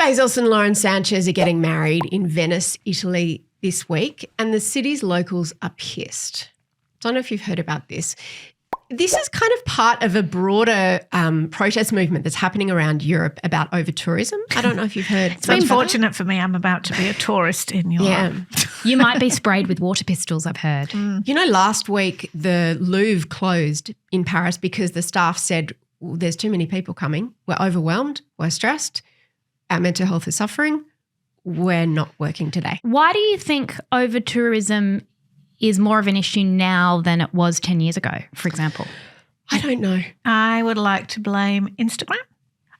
Bezos and Lauren Sanchez are getting married in Venice, Italy this week, and the city's locals are pissed. Don't know if you've heard about this. This is kind of part of a broader protest movement that's happening around Europe about over-tourism. I don't know if you've heard. It's been fortunate for me. I'm about to be a tourist in Europe. Yeah. You might be sprayed with water pistols, I've heard. You know, last week the Louvre closed in Paris because the staff said, there's too many people coming. We're overwhelmed. We're stressed. Our mental health is suffering. We're not working today. Why do you think over-tourism is more of an issue now than it was 10 years ago, for example? I don't know. I would like to blame Instagram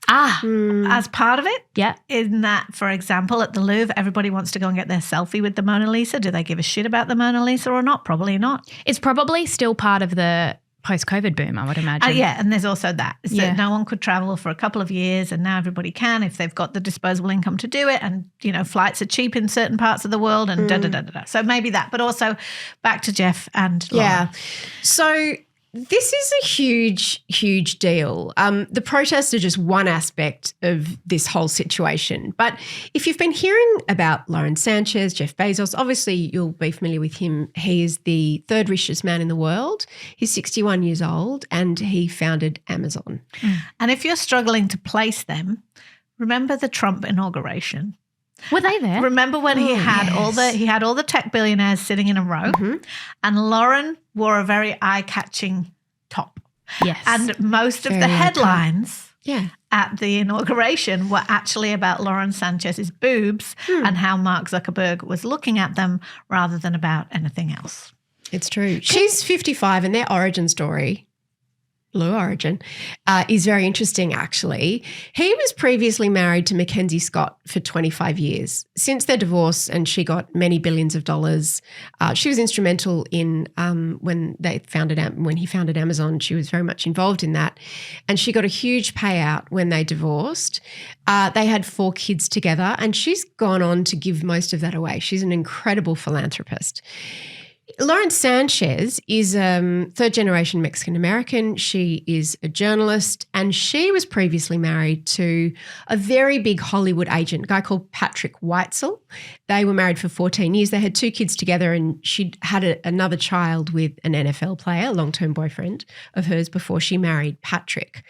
as part of it. Yeah. In that, for example, at the Louvre, everybody wants to go and get their selfie with the Mona Lisa. Do they give a shit about the Mona Lisa or not? Probably not. It's probably still part of the post-COVID boom, I would imagine. Yeah, and there's also that. So no one could travel for a couple of years and now everybody can if they've got the disposable income to do it, and, you know, flights are cheap in certain parts of the world and da-da-da-da-da. So maybe that, but also back to Jeff and Lauren. Yeah. So this is a huge, huge deal. The protests are just one aspect of this whole situation. But if you've been hearing about Lauren Sanchez, Jeff Bezos, obviously you'll be familiar with him. He is the third richest man in the world. He's 61 years old and he founded Amazon. And if you're struggling to place them, remember the Trump inauguration. Were they there? Remember when he had all the tech billionaires sitting in a row, and Lauren wore a very eye-catching top. Yes. And most of the headlines at the inauguration were actually about Lauren Sanchez's boobs and how Mark Zuckerberg was looking at them rather than about anything else. It's true. She's 55 and their origin story, Blue Origin, is very interesting actually. He was previously married to Mackenzie Scott for 25 years. Since their divorce, and she got many billions of dollars, she was instrumental in when he founded Amazon. She was very much involved in that, and she got a huge payout when they divorced. They had 4 kids together, and she's gone on to give most of that away. She's an incredible philanthropist. Lauren Sanchez is third-generation Mexican-American. She is a journalist, and she was previously married to a very big Hollywood agent, a guy called Patrick Weitzel. They were married for 14 years. They had 2 kids together, and she had another child with an NFL player, a long-term boyfriend of hers, before she married Patrick.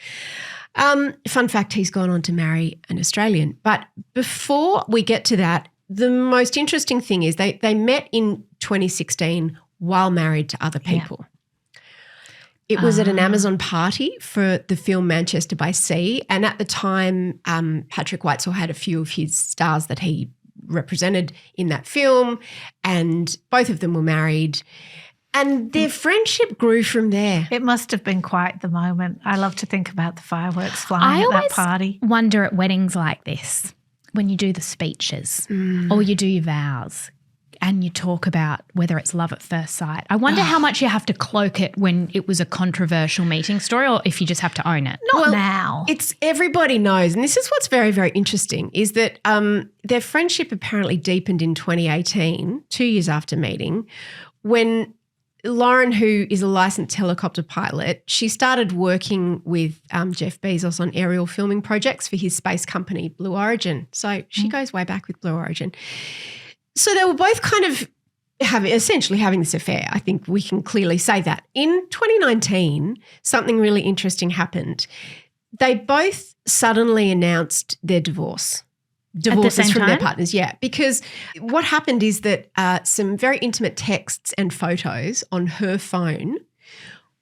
Fun fact, he's gone on to marry an Australian. But before we get to that, the most interesting thing is they met in 2016 while married to other people. Yeah. It was at an Amazon party for the film Manchester by Sea, and at the time Patrick Weitzel had a few of his stars that he represented in that film, and both of them were married. And their friendship grew from there. It must have been quite the moment. I love to think about the fireworks flying at that party. I always wonder at weddings like this, when you do the speeches or you do your vows and you talk about whether it's love at first sight, I wonder how much you have to cloak it when it was a controversial meeting story, or if you just have to own it. Not now. It's everybody knows, and this is what's very, very interesting, is that their friendship apparently deepened in 2018, 2 years after meeting, when Lauren, who is a licensed helicopter pilot, she started working with Jeff Bezos on aerial filming projects for his space company, Blue Origin. So she goes way back with Blue Origin. So they were both kind of essentially having this affair. I think we can clearly say that. In 2019, something really interesting happened. They both suddenly announced their divorces from their partners, because what happened is that some very intimate texts and photos on her phone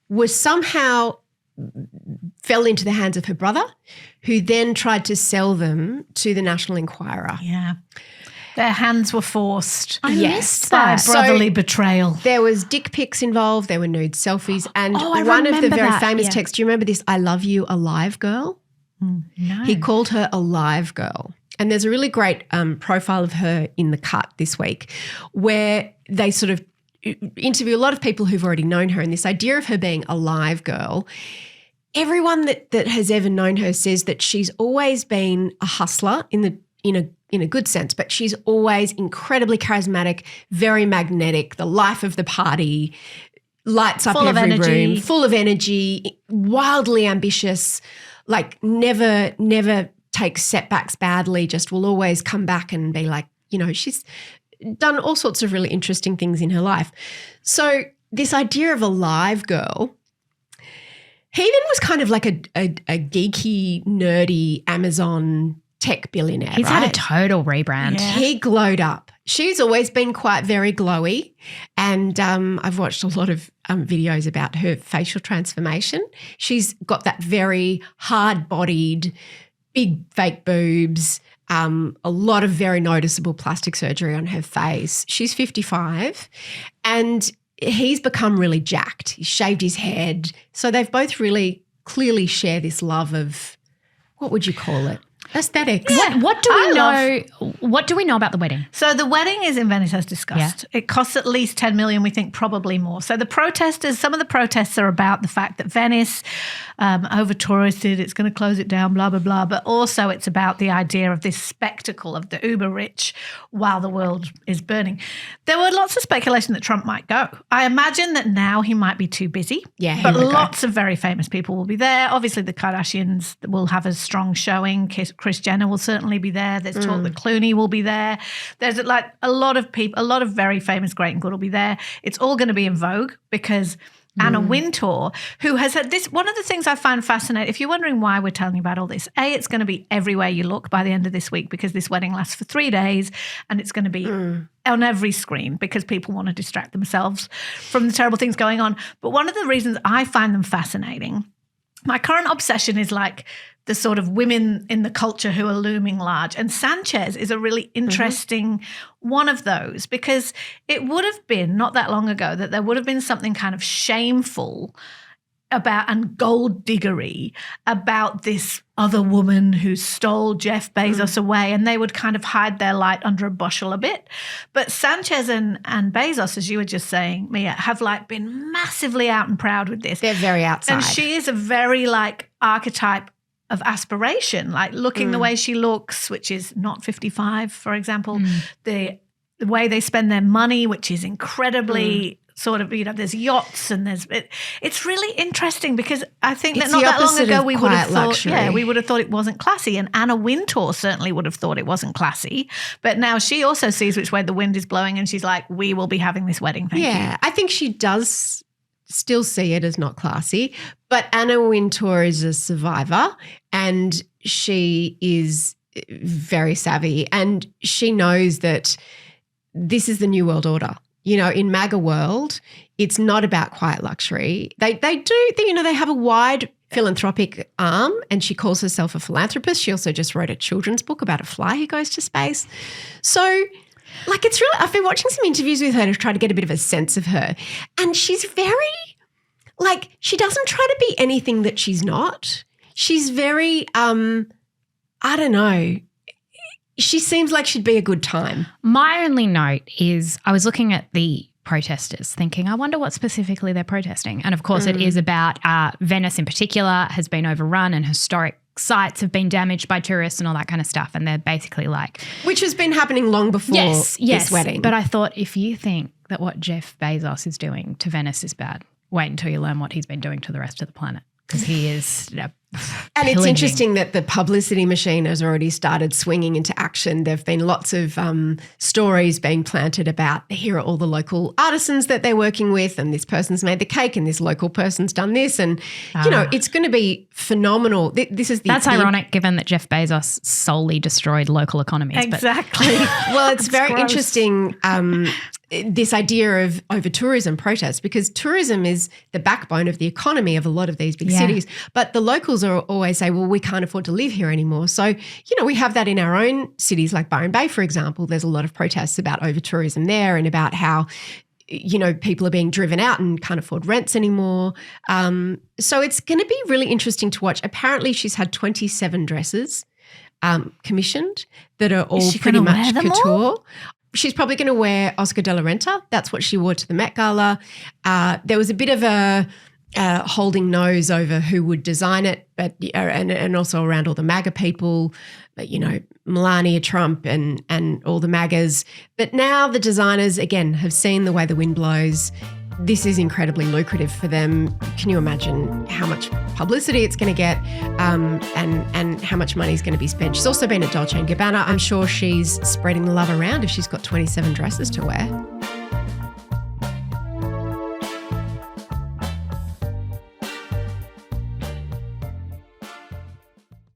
were somehow fell into the hands of her brother, who then tried to sell them to the National Enquirer. Yeah. Their hands were forced. I missed that. By brotherly betrayal. There was dick pics involved, there were nude selfies, and one of the very famous texts, do you remember this, I love you, alive girl? No. He called her a live girl. And there's a really great profile of her in The Cut this week where they sort of interview a lot of people who've already known her, and this idea of her being a live girl. Everyone that has ever known her says that she's always been a hustler in a good sense, but she's always incredibly charismatic, very magnetic, the life of the party, lights up every room, full of energy, wildly ambitious, like never takes setbacks badly, just will always come back and be like, she's done all sorts of really interesting things in her life. So this idea of a live girl, Heathen was kind of like a geeky, nerdy Amazon tech billionaire. He's had a total rebrand. Yeah. He glowed up. She's always been quite very glowy, and I've watched a lot of videos about her facial transformation. She's got that very hard-bodied, big fake boobs, a lot of very noticeable plastic surgery on her face. She's 55, and he's become really jacked. He shaved his head. So they've both really clearly share this love of, what would you call it? Aesthetics. Yeah. What do we know? What do we know about the wedding? So the wedding is in Venice, as discussed. Yeah. It costs at least 10 million. We think probably more. So the protesters, some of the protests are about the fact that Venice over touristed, it's going to close it down, blah, blah, blah. But also it's about the idea of this spectacle of the uber rich while the world is burning. There were lots of speculation that Trump might go. I imagine that now he might be too busy. Yeah, but lots of very famous people will be there. Obviously the Kardashians will have a strong showing. Kris Jenner will certainly be there. There's talk that Clooney will be there. There's like a lot of people, a lot of very famous, great and good will be there. It's all going to be in vogue because Anna Wintour, who has had this, one of the things I find fascinating, if you're wondering why we're telling you about all this, it's going to be everywhere you look by the end of this week because this wedding lasts for 3 days and it's going to be on every screen because people want to distract themselves from the terrible things going on. But one of the reasons I find them fascinating, my current obsession is like the sort of women in the culture who are looming large. And Sanchez is a really interesting one of those because it would have been not that long ago that there would have been something kind of shameful about and gold diggery about this other woman who stole Jeff Bezos away, and they would kind of hide their light under a bushel a bit. But Sanchez and Bezos, as you were just saying, Mia, have like been massively out and proud with this. They're very outside. And she is a very like archetype of aspiration, like looking the way she looks, which is not 55, for example, the way they spend their money, which is incredibly sort of, there's yachts and it's really interesting because I think that not that long ago we would have thought, we would have thought it wasn't classy, and Anna Wintour certainly would have thought it wasn't classy, but now she also sees which way the wind is blowing and she's like, we will be having this wedding, thank you. Yeah, I think she does still see it as not classy, but Anna Wintour is a survivor and she is very savvy and she knows that this is the new world order. In MAGA world, it's not about quiet luxury. They have a wide philanthropic arm and she calls herself a philanthropist. She also just wrote a children's book about a fly who goes to space. So like it's really, I've been watching some interviews with her to try to get a bit of a sense of her, and she's very, like, she doesn't try to be anything that she's not. She's very, I don't know, she seems like she'd be a good time. My only note is I was looking at the protesters thinking, I wonder what specifically they're protesting. And of course it is about Venice in particular has been overrun and historic sites have been damaged by tourists and all that kind of stuff, and they're basically like, which has been happening long before this wedding. But I thought, if you think that what Jeff Bezos is doing to Venice is bad, wait until you learn what he's been doing to the rest of the planet, because he is and it's interesting that the publicity machine has already started swinging into action. There have been lots of stories being planted about, here are all the local artisans that they're working with, and this person's made the cake and this local person's done this, and it's going to be phenomenal. That's ironic given that Jeff Bezos solely destroyed local economies. Exactly. Well, it's very interesting, this idea of over-tourism protests, because tourism is the backbone of the economy of a lot of these big cities, but the locals are always say, well, we can't afford to live here anymore. So, we have that in our own cities like Byron Bay, for example. There's a lot of protests about over-tourism there and about how, people are being driven out and can't afford rents anymore. So it's going to be really interesting to watch. Apparently she's had 27 dresses commissioned that are all pretty much couture. She's probably going to wear Oscar de la Renta. That's what she wore to the Met Gala. There was a bit of a holding nose over who would design it, but and also around all the MAGA people, Melania Trump and all the MAGAs. But now the designers, again, have seen the way the wind blows. this is incredibly lucrative for them. Can you imagine how much publicity it's going to get and how much money is going to be spent? She's also been at Dolce & Gabbana. I'm sure she's spreading the love around if she's got 27 dresses to wear.